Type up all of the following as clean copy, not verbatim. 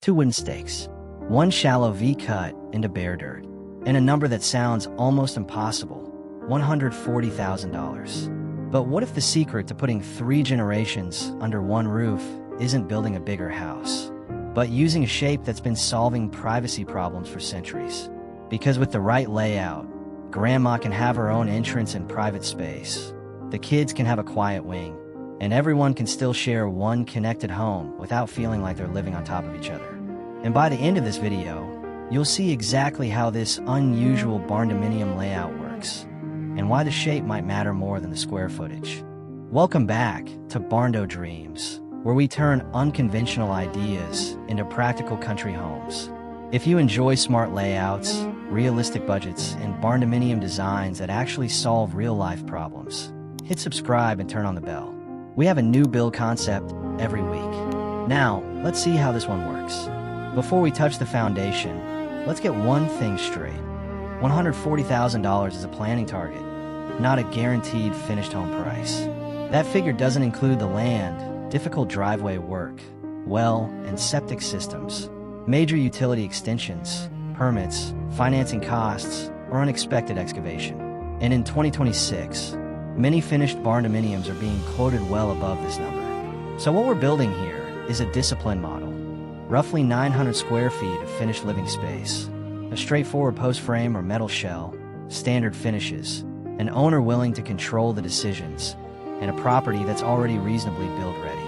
2 wooden stakes, 1 shallow V cut into bare dirt, and a number that sounds almost impossible, $140,000. But what if the secret to putting 3 generations under one roof isn't building a bigger house, but using a shape that's been solving privacy problems for centuries? Because with the right layout, Grandma can have her own entrance and private space, the kids can have a quiet wing, and everyone can still share one connected home without feeling like they're living on top of each other. And by the end of this video, you'll see exactly how this unusual barndominium layout works, and why the shape might matter more than the square footage. Welcome back to Barndo Dreams, where we turn unconventional ideas into practical country homes. If you enjoy smart layouts, realistic budgets, and barndominium designs that actually solve real-life problems, hit subscribe and turn on the bell. We have a new build concept every week. Now, let's see how this one works. Before we touch the foundation, let's get one thing straight. $140,000 is a planning target, not a guaranteed finished home price. That figure doesn't include the land, difficult driveway work, well and septic systems, major utility extensions, permits, financing costs, or unexpected excavation. And in 2026, many finished barndominiums are being quoted well above this number. So what we're building here is a discipline model. Roughly 900 square feet of finished living space, a straightforward post frame or metal shell, standard finishes, an owner willing to control the decisions, and a property that's already reasonably build ready.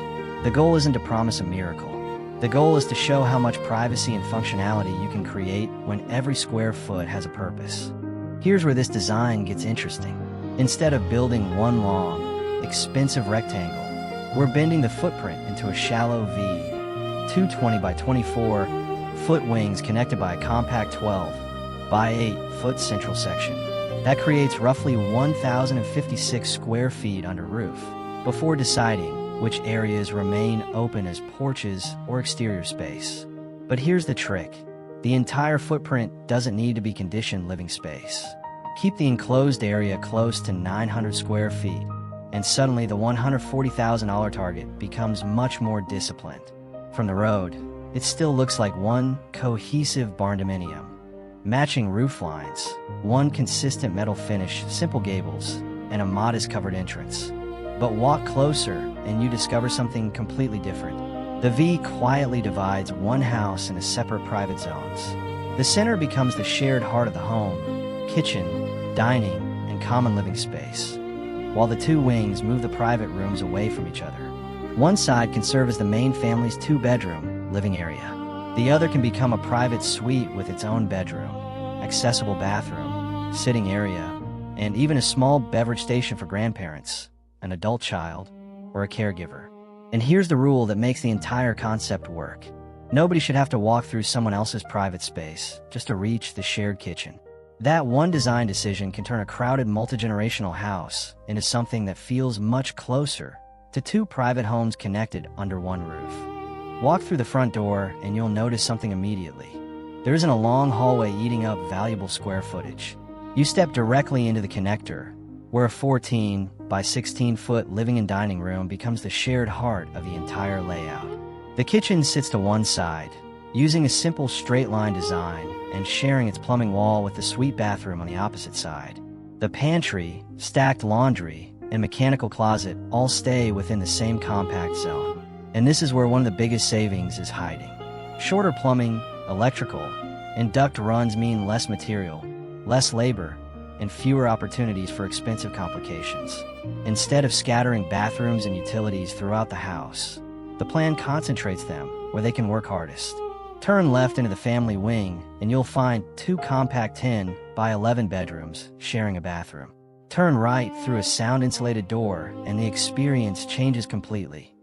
The goal isn't to promise a miracle. The goal is to show how much privacy and functionality you can create when every square foot has a purpose. Here's where this design gets interesting. Instead of building one long, expensive rectangle, we're bending the footprint into a shallow V, 2 20 by 24 foot wings connected by a compact 12 by 8 foot central section. That creates roughly 1,056 square feet under roof, before deciding which areas remain open as porches or exterior space. But here's the trick. The entire footprint doesn't need to be conditioned living space. Keep the enclosed area close to 900 square feet, and suddenly the $140,000 target becomes much more disciplined. From the road, it still looks like one cohesive barndominium. Matching roof lines, one consistent metal finish, simple gables, and a modest covered entrance. But walk closer and you discover something completely different. The V quietly divides one house into separate private zones. The center becomes the shared heart of the home, kitchen, dining, and common living space, while the 2 wings move the private rooms away from each other. One side can serve as the main family's 2-bedroom living area. The other can become a private suite with its own bedroom, accessible bathroom, sitting area, and even a small beverage station for grandparents, an adult child, or a caregiver. And here's the rule that makes the entire concept work. Nobody should have to walk through someone else's private space just to reach the shared kitchen. That one design decision can turn a crowded multi-generational house into something that feels much closer to 2 private homes connected under one roof. Walk through the front door and you'll notice something immediately. There isn't a long hallway eating up valuable square footage. You step directly into the connector, where a 14 by 16 foot living and dining room becomes the shared heart of the entire layout. The kitchen sits to one side, using a simple straight line design and sharing its plumbing wall with the suite bathroom on the opposite side. The pantry, stacked laundry, and mechanical closet all stay within the same compact zone. And this is where one of the biggest savings is hiding. Shorter plumbing, electrical, and duct runs mean less material, less labor, and fewer opportunities for expensive complications. Instead of scattering bathrooms and utilities throughout the house, the plan concentrates them where they can work hardest. Turn left into the family wing and you'll find 2 compact 10 by 11 bedrooms sharing a bathroom. Turn right through a sound-insulated door and the experience changes completely.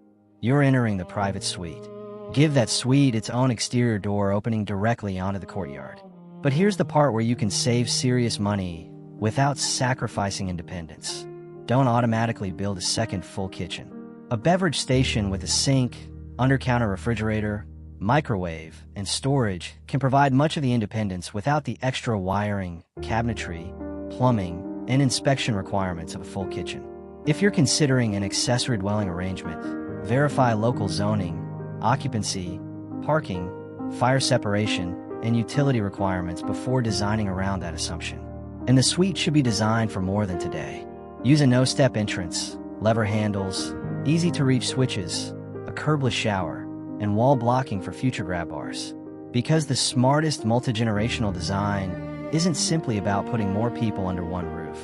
You're entering the private suite. Give that suite its own exterior door opening directly onto the courtyard. But here's the part where you can save serious money without sacrificing independence. Don't automatically build a second full kitchen. A beverage station with a sink, under-counter refrigerator, microwave, and storage can provide much of the independence without the extra wiring, cabinetry, plumbing, and inspection requirements of a full kitchen. If you're considering an accessory dwelling arrangement, verify local zoning, occupancy, parking, fire separation, and utility requirements before designing around that assumption. And the suite should be designed for more than today. Use a no-step entrance, lever handles, easy-to-reach switches, a curbless shower, and wall blocking for future grab bars. Because the smartest multi-generational design isn't simply about putting more people under one roof.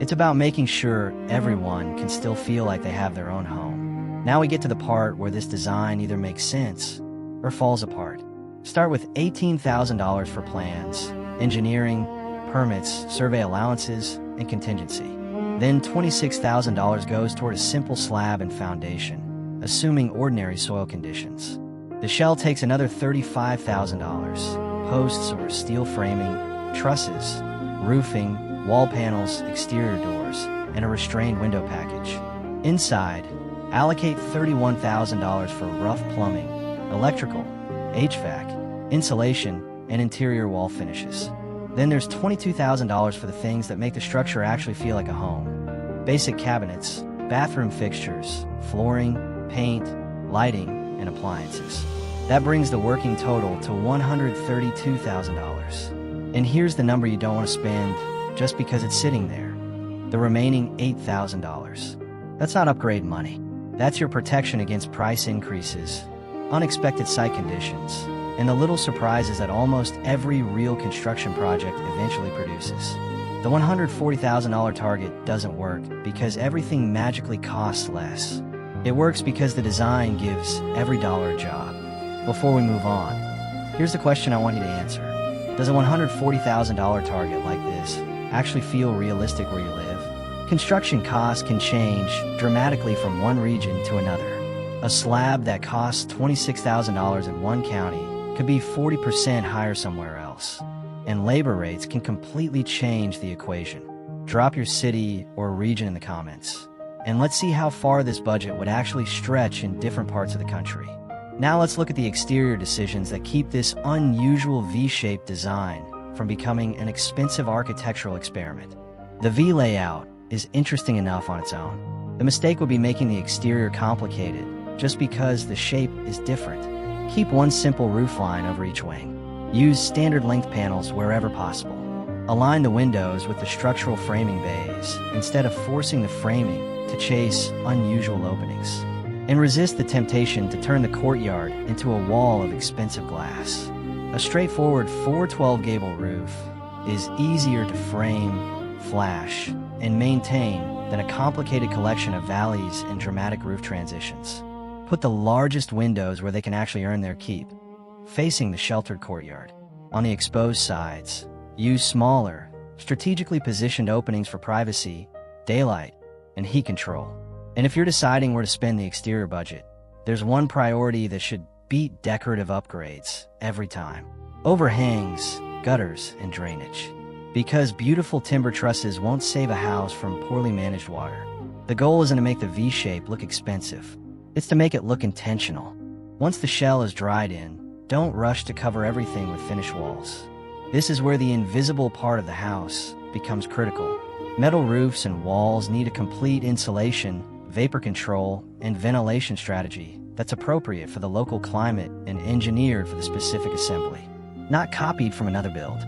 It's about making sure everyone can still feel like they have their own home. Now we get to the part where this design either makes sense or falls apart. Start with $18,000 for plans, engineering, permits, survey allowances, and contingency. Then $26,000 goes toward a simple slab and foundation, assuming ordinary soil conditions. The shell takes another $35,000, posts or steel framing, trusses, roofing, wall panels, exterior doors, and a restrained window package. Inside, allocate $31,000 for rough plumbing, electrical, HVAC, insulation, and interior wall finishes. Then there's $22,000 for the things that make the structure actually feel like a home. Basic cabinets, bathroom fixtures, flooring, paint, lighting, and appliances. That brings the working total to $132,000. And here's the number you don't want to spend just because it's sitting there. The remaining $8,000. That's not upgrade money. That's your protection against price increases, unexpected site conditions, and the little surprises that almost every real construction project eventually produces. The $140,000 target doesn't work because everything magically costs less. It works because the design gives every dollar a job. Before we move on, here's the question I want you to answer. Does a $140,000 target like this actually feel realistic where you live? Construction costs can change dramatically from one region to another. A slab that costs $26,000 in one county could be 40% higher somewhere else. And labor rates can completely change the equation. Drop your city or region in the comments. And let's see how far this budget would actually stretch in different parts of the country. Now let's look at the exterior decisions that keep this unusual V-shaped design from becoming an expensive architectural experiment. The V layout is interesting enough on its own. The mistake would be making the exterior complicated just because the shape is different. Keep one simple roofline over each wing. Use standard length panels wherever possible. Align the windows with the structural framing bays instead of forcing the framing to chase unusual openings. And resist the temptation to turn the courtyard into a wall of expensive glass. A straightforward 412 gable roof is easier to frame, flash, and maintain than a complicated collection of valleys and dramatic roof transitions. Put the largest windows where they can actually earn their keep, facing the sheltered courtyard. On the exposed sides, use smaller, strategically positioned openings for privacy, daylight, and heat control. And if you're deciding where to spend the exterior budget, there's one priority that should beat decorative upgrades every time. Overhangs, gutters, and drainage. Because beautiful timber trusses won't save a house from poorly managed water. The goal isn't to make the V-shape look expensive. It's to make it look intentional. Once the shell is dried in, don't rush to cover everything with finished walls. This is where the invisible part of the house becomes critical. Metal roofs and walls need a complete insulation, vapor control, and ventilation strategy that's appropriate for the local climate and engineered for the specific assembly. Not copied from another build.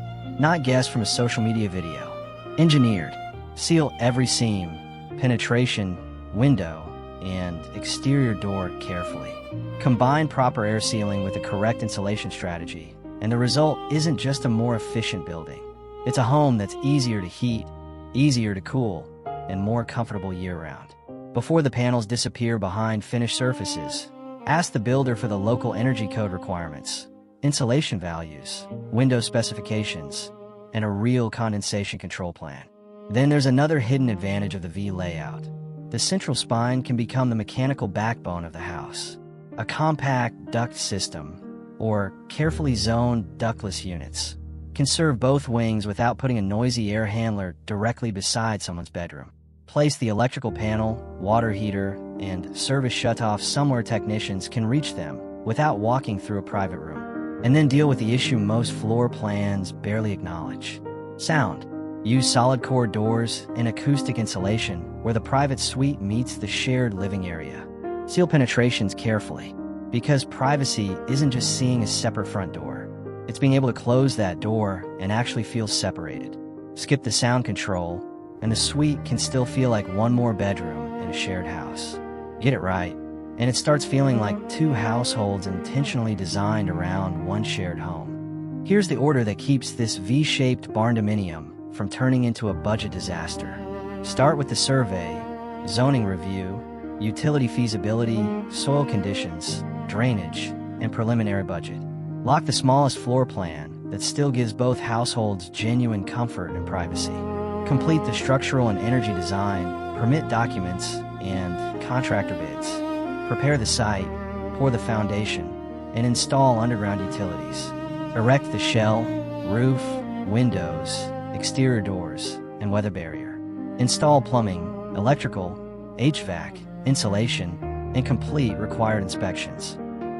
Not guessed from a social media video. Engineered. Seal every seam, penetration, window, and exterior door carefully. Combine proper air sealing with the correct insulation strategy, and the result isn't just a more efficient building. It's a home that's easier to heat, easier to cool, and more comfortable year-round. Before the panels disappear behind finished surfaces, ask the builder for the local energy code requirements, insulation values, window specifications, and a real condensation control plan. Then there's another hidden advantage of the V layout. The central spine can become the mechanical backbone of the house. A compact duct system, or carefully zoned ductless units, can serve both wings without putting a noisy air handler directly beside someone's bedroom. Place the electrical panel, water heater, and service shutoff somewhere technicians can reach them without walking through a private room. And then deal with the issue most floor plans barely acknowledge. Sound. Use solid core doors and acoustic insulation where the private suite meets the shared living area. Seal penetrations carefully. Because privacy isn't just seeing a separate front door. It's being able to close that door and actually feel separated. Skip the sound control, and the suite can still feel like one more bedroom in a shared house. Get it right, and it starts feeling like two households intentionally designed around one shared home. Here's the order that keeps this V-shaped barndominium from turning into a budget disaster. Start with the survey, zoning review, utility feasibility, soil conditions, drainage, and preliminary budget. Lock the smallest floor plan that still gives both households genuine comfort and privacy. Complete the structural and energy design, permit documents, and contractor bids. Prepare the site, pour the foundation, and install underground utilities. Erect the shell, roof, windows, exterior doors, and weather barrier. Install plumbing, electrical, HVAC, insulation, and complete required inspections.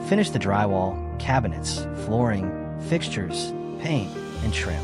Finish the drywall, cabinets, flooring, fixtures, paint, and trim.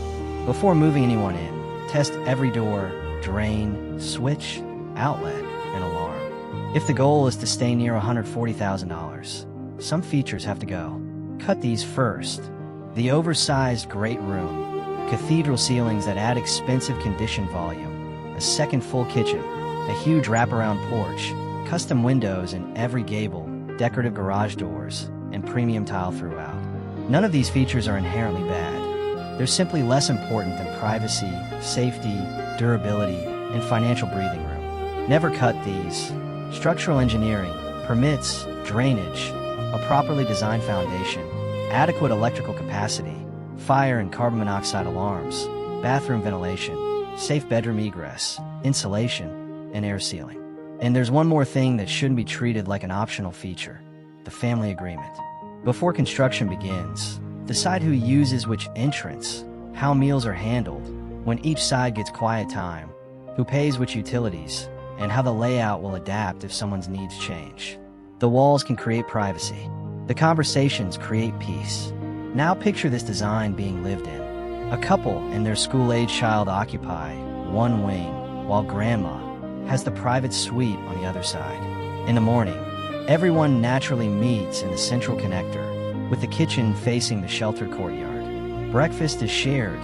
Before moving anyone in, test every door, drain, switch, outlet, and alarm. If the goal is to stay near $140,000, some features have to go. Cut these first. The oversized great room, cathedral ceilings that add expensive condition volume, a second full kitchen, a huge wraparound porch, custom windows in every gable, decorative garage doors, and premium tile throughout. None of these features are inherently bad. They're simply less important than privacy, safety, durability, and financial breathing room. Never cut these. Structural engineering, permits, drainage, a properly designed foundation, adequate electrical capacity, fire and carbon monoxide alarms, bathroom ventilation, safe bedroom egress, insulation, and air sealing. And there's one more thing that shouldn't be treated like an optional feature: the family agreement. Before construction begins, decide who uses which entrance, how meals are handled, when each side gets quiet time, who pays which utilities, and how the layout will adapt if someone's needs change. The walls can create privacy. The conversations create peace. Now picture this design being lived in. A couple and their school-age child occupy one wing, while grandma has the private suite on the other side. In the morning, everyone naturally meets in the central connector, with the kitchen facing the sheltered courtyard. Breakfast is shared,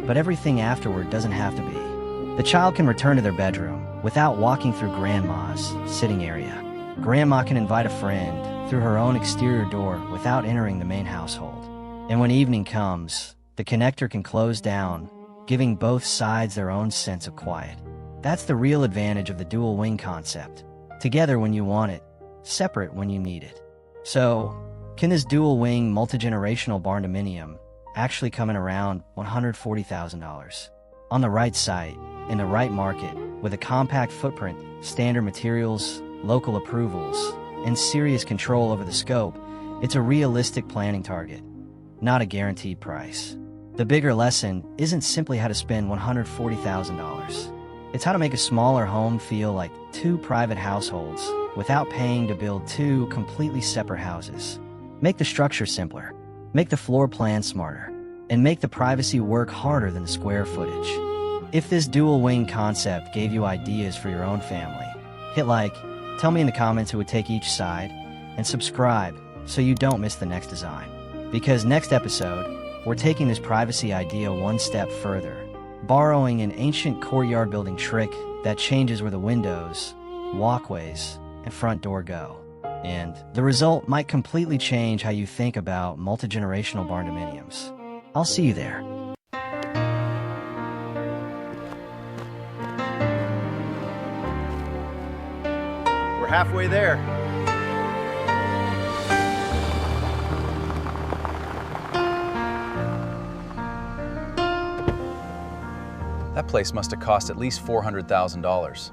but everything afterward doesn't have to be. The child can return to their bedroom without walking through grandma's sitting area. Grandma can invite a friend through her own exterior door without entering the main household. And when evening comes, the connector can close down, giving both sides their own sense of quiet. That's the real advantage of the dual wing concept. Together when you want it, separate when you need it. So, can this dual wing multi-generational barndominium actually come in around $140,000? On the right site, in the right market, with a compact footprint, standard materials, local approvals, and serious control over the scope, it's a realistic planning target, not a guaranteed price. The bigger lesson isn't simply how to spend $140,000. It's how to make a smaller home feel like two private households without paying to build two completely separate houses. Make the structure simpler, make the floor plan smarter, and make the privacy work harder than the square footage. If this dual wing concept gave you ideas for your own family, hit like, tell me in the comments who would take each side, and subscribe so you don't miss the next design. Because next episode, we're taking this privacy idea one step further, borrowing an ancient courtyard building trick that changes where the windows, walkways, and front door go. And the result might completely change how you think about multi-generational barndominiums. I'll see you there. We're halfway there. That place must have cost at least $400,000.